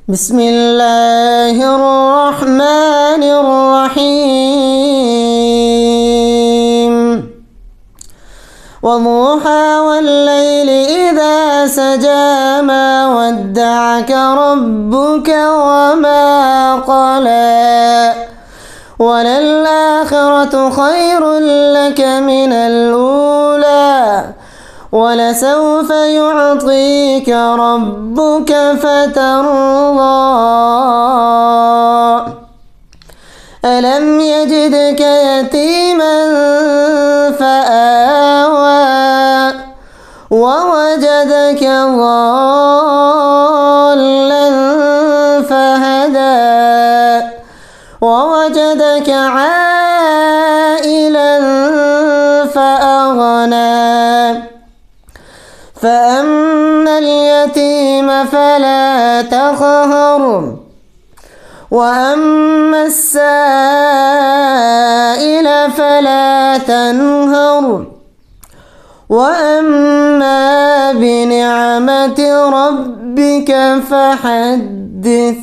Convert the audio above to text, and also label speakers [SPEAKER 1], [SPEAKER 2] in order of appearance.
[SPEAKER 1] بسم الله الرحمن الرحيم وضحى والليل إذا سجى ما ودعك ربك وما قلى وللآخرة خير لك من الأولى ولسوف يعطيك ربك فترضى ألم يجدك يتيما فآوى ووجدك ضالا فهدى ووجدك عائلا فأغنى فأما اليتيم فلا تقهر وأما السائل فلا تنهر وأما بنعمة ربك فحدث.